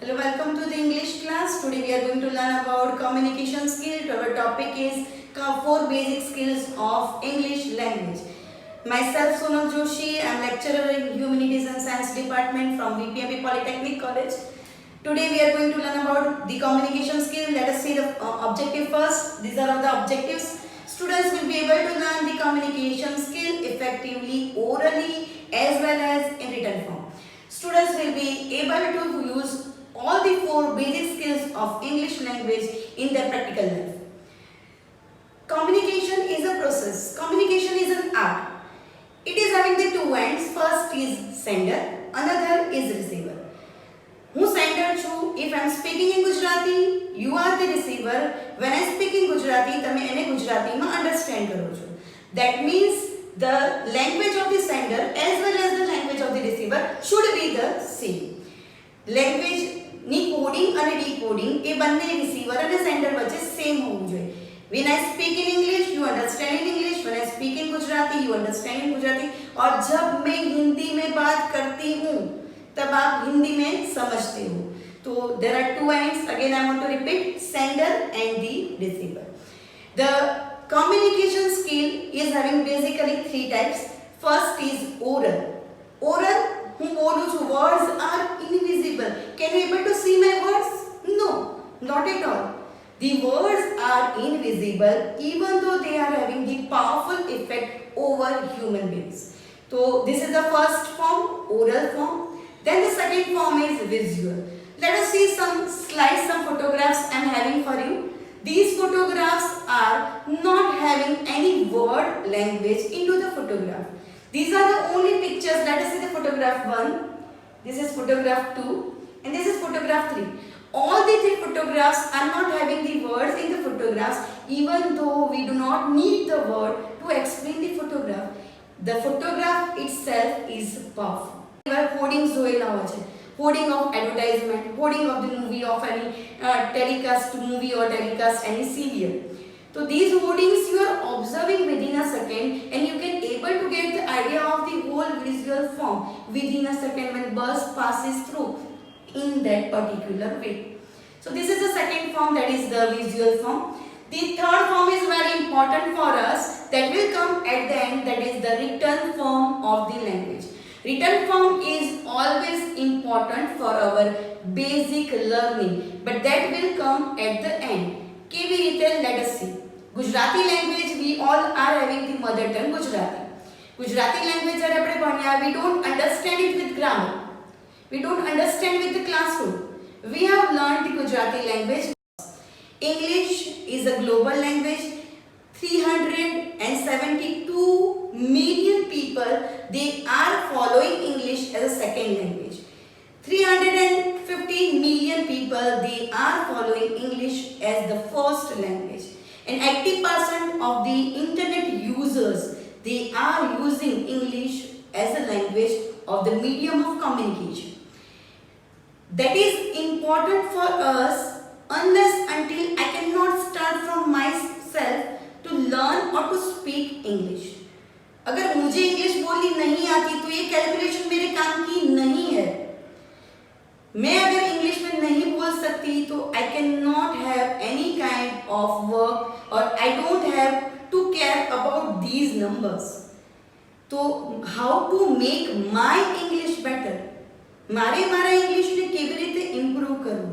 Hello, welcome to the English class. Today we are going to learn about communication skill. Our topic is 4 basic skills of English language. Myself Sonal Joshi, I am lecturer in Humanities and Science Department from VPMP Polytechnic College. Today we are going to learn about the communication skill. Let us see the objective first. These are the objectives. Students will be able to learn the communication skill effectively orally as well as in written form. Students will be able to use all the 4 basic skills of English language in their practical life. Communication is a process. Communication is an art. It is having the 2 ends. First is sender, another is receiver. હું sender છું. If I am speaking in Gujarati, you are the receiver. When I speak in Gujarati, તમે એને ગુજરાતીમાં understand કરો છો. That means the language of the sender as well as the language of the receiver should be the same. Language ની coding અને decoding એ બંને receiver અને sender વચ્ચે સેમ હોવું જોઈએ. When I speak in English, you understand in English. When I speak in Gujarati, you understand in Gujarati. और जब मैं हिंदी में बात करती हूँ, तब आप हिंदी में समझते हो. तो there are 2 ends. Again, I want to repeat: sender and the receiver. The communication skill is having basically 3 types. First is oral. Oral, હું બોલું છું, words are invisible. Can you able to see my words? No, not at all. The words are invisible even though they are having the powerful effect over human beings. So this is the first form, oral form. Then the second form is visual. Let us see some slides, some photographs I am having for you. These photographs are not having any word language into the photograph. These are the only pictures. Let us see the photograph 1. This is photograph 2 and this is photograph 3. All the 3 photographs are not having the words in the photographs, even though we do not need the word to explain the photograph. The photograph itself is powerful. Hoardings જોયેલા હોય છે. Hoarding of advertisement, hoarding of the movie of any telecast movie or telecast any serial. So these hoardings you are observing within a second and you can able to get the idea of the whole visual form within a second when bus passes through in that particular way. So this is the second form, that is the visual form. The third form is very important for us, that will come at the end, that is the written form of the language. Written form is always important for our basic learning, but that will come at the end. કેવી રીતે? Let us see. Gujarati language, we all are having the mother tongue Gujarati. Gujarati language જ્યારે આપણે ભણ્યા, we don't understand it with grammar. We don't understand with the classroom. We have learned the Gujarati language. English is a global language. 372 million people, they are following English as a second language. 350 million people, they are following English as the first language. And 80% of the internet users, they are using English as a language of the medium of communication. That is important for us unless until I cannot start from myself to learn or to speak English. अगर मुझे English बोलनी नहीं आती तो ये calculation मेरे काम की नहीं है. मैं अगर इंग्लिश में नहीं बोल सकती तो I cannot have any kind of work or I don't have to care about these numbers. तो how to make my English better? मारे मारा इंग्लिश ने केवी रीते इम्प्रूव करूं?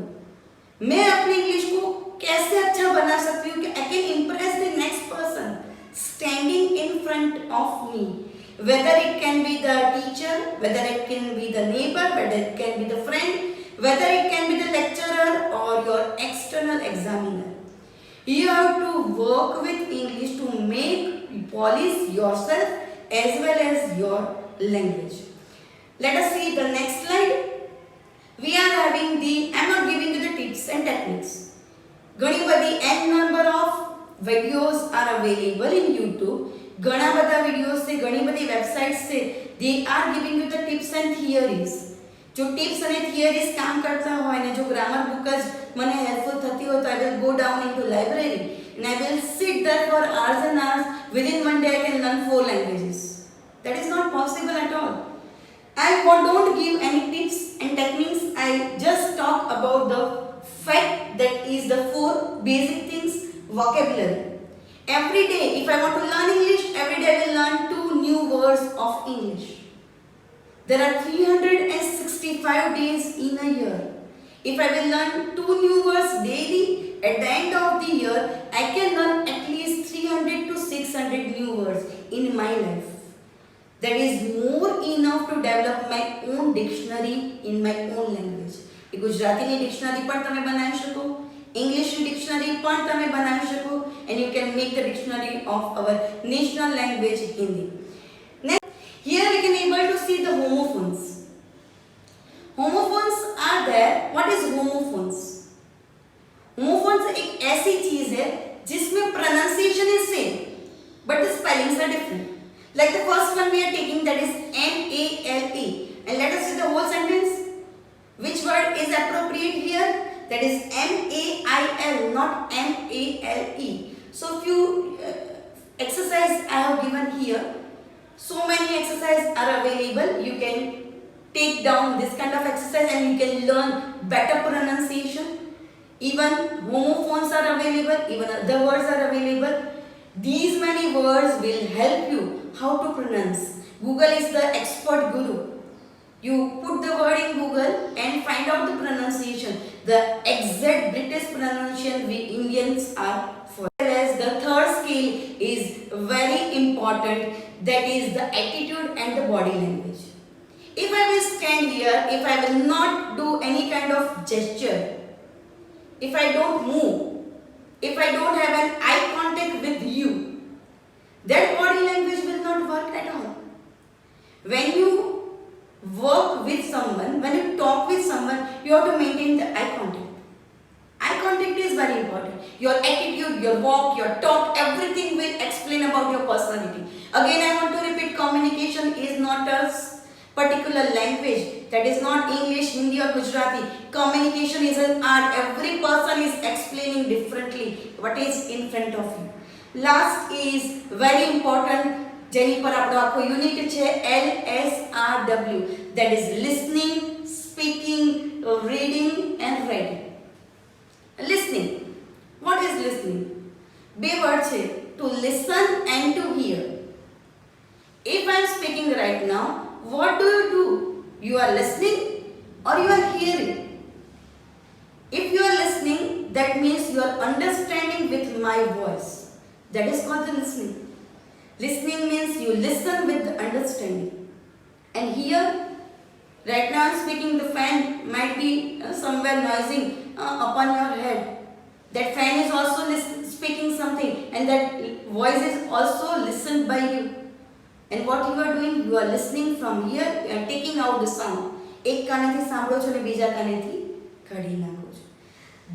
मैं अपने इंग्लिश को कैसे अच्छा बना सकती हूँ कि I can impress the next person standing in front of me. Whether it can be the teacher, whether it can be the neighbor, whether it can be the friend, whether it can be the lecturer or your external examiner. You have to work with English to make polish yourself as well as your language. Let us see the next slide. We are having the, I am not giving you the tips and techniques. ઘણી બધી n number of videos are available in YouTube. ઘણા બધા videos છે, ઘણી બધી websites છે. They are giving you the tips and theories. જો tips અને થિયરીઝ કામ કરતા હોય ને જો ગ્રામર બુક જ મને હેલ્પફુલ થતી હોય તો I will go down into library and I will sit there for hours and hours. Within one day I can learn 4 languages. That is not possible at all. I don't give any tips and techniques. I just talk about about the fact that is the four basic things vocabulary. Every day, if I want to learn English, every day I will learn two new words of English. There are 365 days in a year. If I will learn two new words daily, at the end of the year, I can learn at least 300 to 600 new words in my life. That is more enough to develop my own dictionary in my own language. એ ગુજરાતીની dictionary પણ તમે બનાવી શકો, ઇંગ્લિશની dictionary પણ તમે બનાવી શકો, and you can make the dictionary of our national language Hindi. Next, here we can able to see the homophones. Homophones are there. What is homophones? Homophones एक ऐसी चीज है जिसमें pronunciation is same but the spellings are different. Like the first one we are taking, that is M-A-L-E, and let us see the whole sentence. Which word is appropriate here? That is M-A-I-L, not M-A-L-E. So few exercise I have given here. So many exercises are available. You can take down this kind of exercise and you can learn better pronunciation. Even homophones are available, even other words are available. These many words will help you how to pronounce. Google is the expert guru. You put the word in Google and find out the pronunciation. The exact British pronunciation we Indians are for. As the third skill is very important, that is the attitude and the body language. If I will stand here, if I will not do any kind of gesture, if I don't move, if I don't have an eye contact with you, that body language will not work at all. When you work with someone, when you talk with someone, you have to maintain the eye contact. Eye contact is very important. Your attitude, your walk, your talk, everything will explain about your personality. Again, I want to repeat, communication is not a particular language. That is not English, Hindi or Gujarati. Communication is an art. Every person is explaining differently what is in front of you. Last is very important, જેની પર આપણો આખો unit છે LSRW, that is listening, speaking, reading and writing. Listening. What is listening? બે word છે, to listen and to hear. If I am speaking right now, what do? You are listening or you are hearing? If you are listening, that means you are understanding with my voice. That is called the listening. Listening means you listen with the understanding. And here, right now I am speaking, the fan might be somewhere noising upon your head. That fan is also speaking something, and that voice is also listened by you. And what you are doing, you are listening from here, you are taking out the sound. એક કાનેથી સાંભળો છો ને બીજા કાનેથી કાઢી નાખો છો.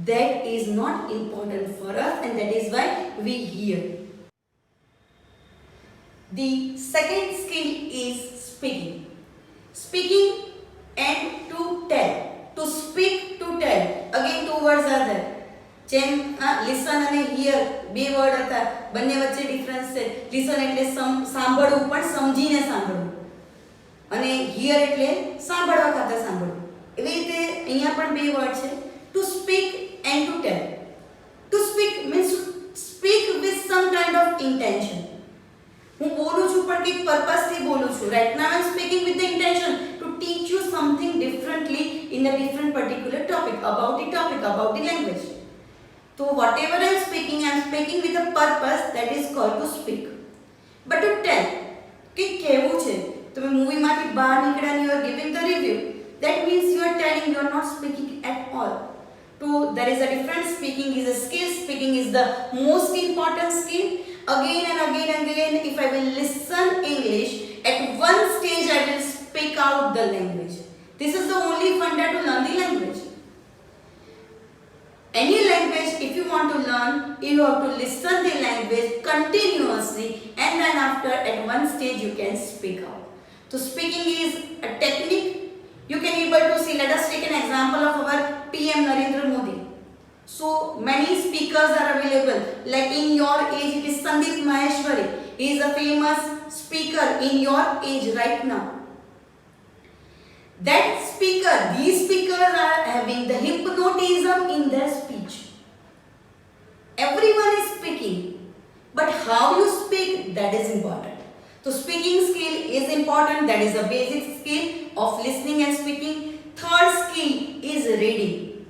That is not important for us, and that is why we hear. The second skill is speaking. Speaking and to tell. To speak, to tell. Again, two words are there. જેમ listen અને here બે word હતા, બંને વચ્ચે difference છે. Listen એટલે સાંભળવું પણ સમજીને સાંભળવું, અને હિયર એટલે સાંભળવા ખાતર સાંભળવું. એવી રીતે અહીંયા પણ બે વર્ડ છે, to speak and to tell. To speak means to speak with some kind of intention. હું બોલું છું પણ કંઈક પર્પસથી બોલું છું. Right now I M speaking with the intention to teach you something differently in a different particular topic, about the language. So whatever I am speaking with a purpose, that is called to speak. But to tell, કે કહેવું છે, તમે મૂવીમાંથી બહાર નીકળ્યા and you are giving the review, that means you are telling, you are not speaking at all. So there is a difference. Speaking is a skill. Speaking is the most important skill. Again and again and again, if I will listen English, at one stage I will speak out the language. This is the only funda to learn the language. Any language, if you want to learn, you have to listen the language continuously, and then after at one stage you can speak out. So speaking is a technique. You can able to see, let us take an example of our PM Narendra Modi. So many speakers are available. Like in your age, it is Sandeep Maheshwari. He is a famous speaker in your age right now. That speaker, these speakers are having the hypnosis patriotism in their speech. Everyone is speaking, but how you speak, that is important. So speaking skill is important, that is a basic skill of listening and speaking. Third skill is reading.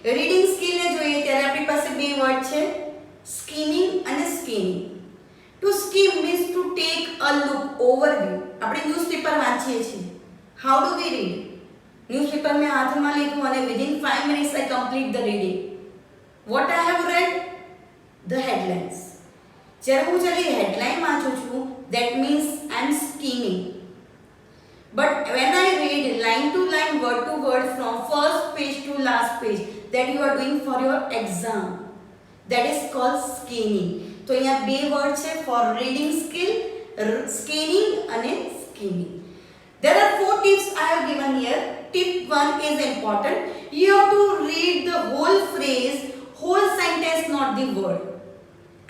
Reading skill ને જોઈએ ત્યારે આપણી પાસે બે word છે, skimming અને skimming. To skim means to take a look, overview. આપણે newspaper વાંચીએ છીએ. How do we read? Newspaper મેં હાથમાં લીધું અને within 5 minutes I complete the reading. What I have read? The headlines. જ્યારે હું ખાલી headline વાંચું છું, that means I am skimming. But when I read line to line, word to word from first page to last page, that you are doing for your exam, that is called skimming. So અહીંયા બે word છે for reading skill, scanning અને skimming. There are 4 tips I have given here. Tip 1 is important. You have to read the whole phrase, whole sentence, not the word.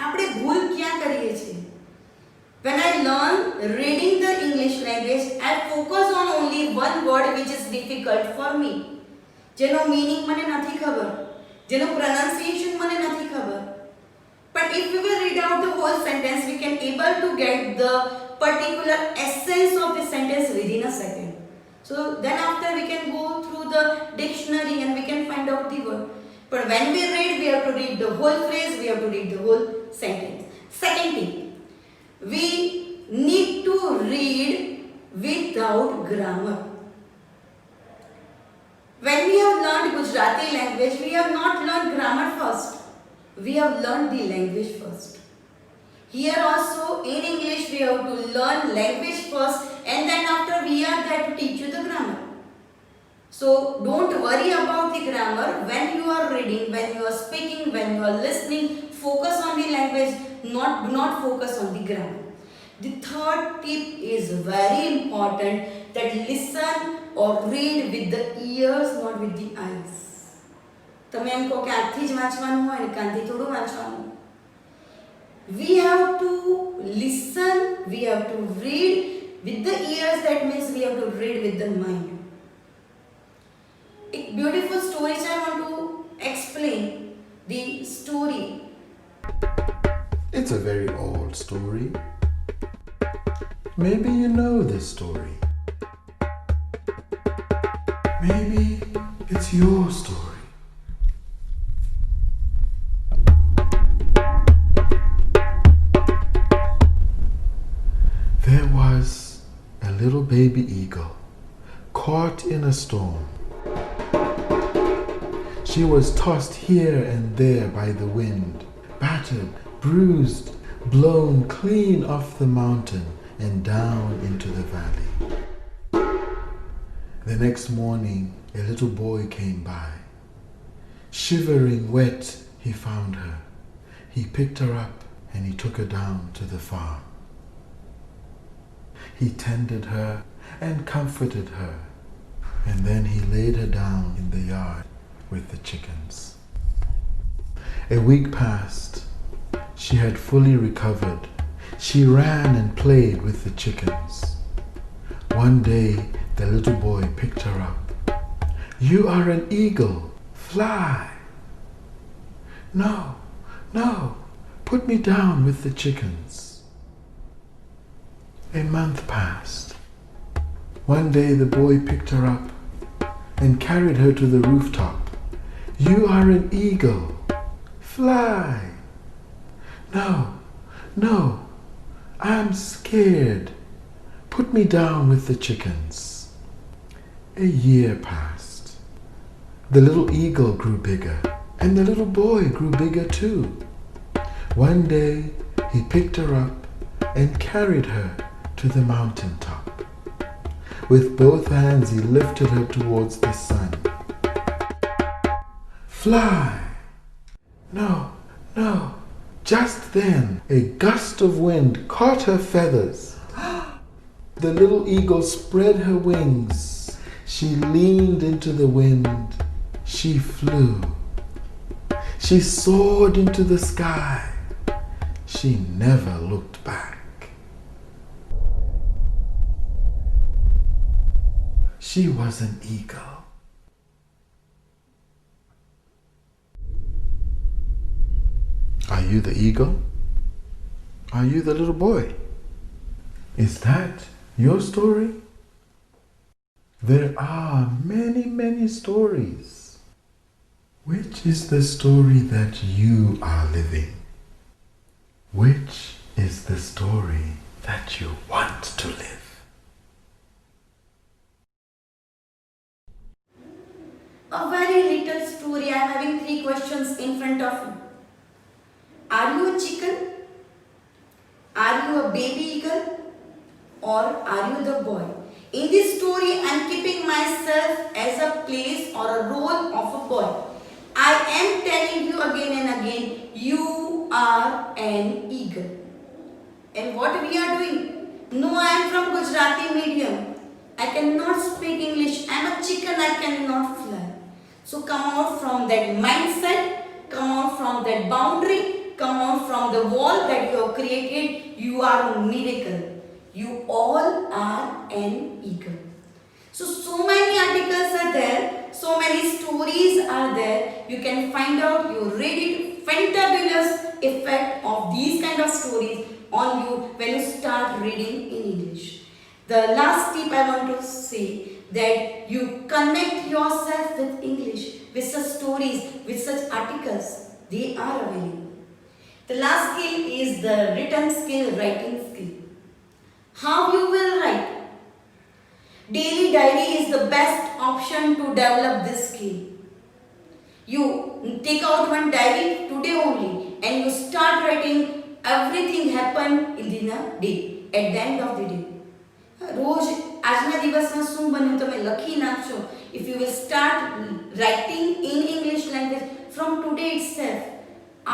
આપણે ભૂલ ક્યાં કરીએ છીએ? When I learn reading the English language, I focus on only one word which is difficult for me. જેનો meaning મને નથી ખબર, જેનો pronunciation મને નથી ખબર. But if we will read out the whole sentence, we can able to get the particular essence of the sentence within a second. So then after we can go through the dictionary and we can find out the word. But when we read, we have to read the whole phrase, we have to read the whole sentence. Second thing, we need to read without grammar. When we have learned Gujarati language, we have not learned grammar first. We have learned the language first. Here also in English we have to learn language first, and then after we are there to teach you the grammar. So don't worry about the grammar. When you are reading, when you are speaking, when you are listening, focus on the language, do not focus on the grammar. The third tip is very important, that listen or read with the ears, not with the eyes. તમે એમ કહો કે આંખથી જ વાંચવાનું હોય ને કાનથી થોડું વાંચવાનું. We have to listen, we have to read with the ears, that means we have to read with the mind. A beautiful story I want to explain. The story. It's a very old story. Maybe you know this story. Maybe it's your story. There was a little baby eagle caught in a storm. She was tossed here and there by the wind, battered, bruised, blown clean off the mountain and down into the valley. The next morning, a little boy came by. Shivering wet, he found her. He picked her up and he took her down to the farm. He tended her and comforted her, and then he laid her down in the yard with the chickens. A week passed. She had fully recovered. She ran and played with the chickens. One day, the little boy picked her up. "You are an eagle. Fly." "No, no, put me down with the chickens." A month passed. One day, the boy picked her up and carried her to the rooftop. "You are an eagle. Fly." "No, no, I'm scared. Put me down with the chickens." A year passed. The little eagle grew bigger, and the little boy grew bigger too. One day, he picked her up and carried her to the mountain top. With both hands, he lifted her towards the sun. "Fly." "No, no." Just then, a gust of wind caught her feathers. The little eagle spread her wings. She leaned into the wind. She flew. She soared into the sky. She never looked back. She was an eagle. you the eagle? Are you the little boy? Is that your story? There are many, many stories. Which is the story that you are living? Which is the story that you want to live? A very little story. I am having 3 questions in front of you. Are you a chicken? Are you a baby eagle? Or are you the boy? In this story, I am keeping myself as a place or a role of a boy. I am telling you again and again, you are an eagle. And what we are doing? No, I am from Gujarati medium. I cannot speak English. I am a chicken, I cannot fly. So come out from that mindset, come out from that boundary, come out from the wall that you have created. You are a miracle. You all are an eagle. So many articles are there, so many stories are there. You can find out, you read it, fantabulous effect of these kind of stories on you when you start reading in English. The last tip I want to say that you connect yourself with English, with such stories, with such articles. They are available. The last skill is the written skill, writing skill. How you will write? Daily diary is the best option to develop this skill. You take out one diary today only and you start writing everything happened in a day, at the end of the day. રોજ આજના દિવસમાં શું બન્યું તમે લખી નાખશો. If you will start writing in English language from today itself,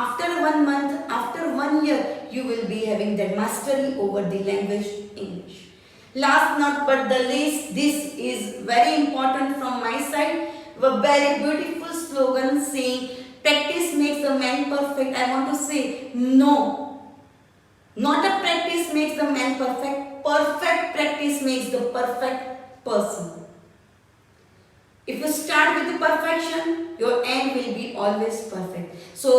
after 1 month, after 1 year, you will be having that mastery over the language English. Last not but the least, this is very important from my side, a very beautiful slogan saying practice makes the man perfect. I want to say no, not a practice makes the man perfect. Perfect practice makes the perfect person. If you start with the perfection, your end will be always perfect. So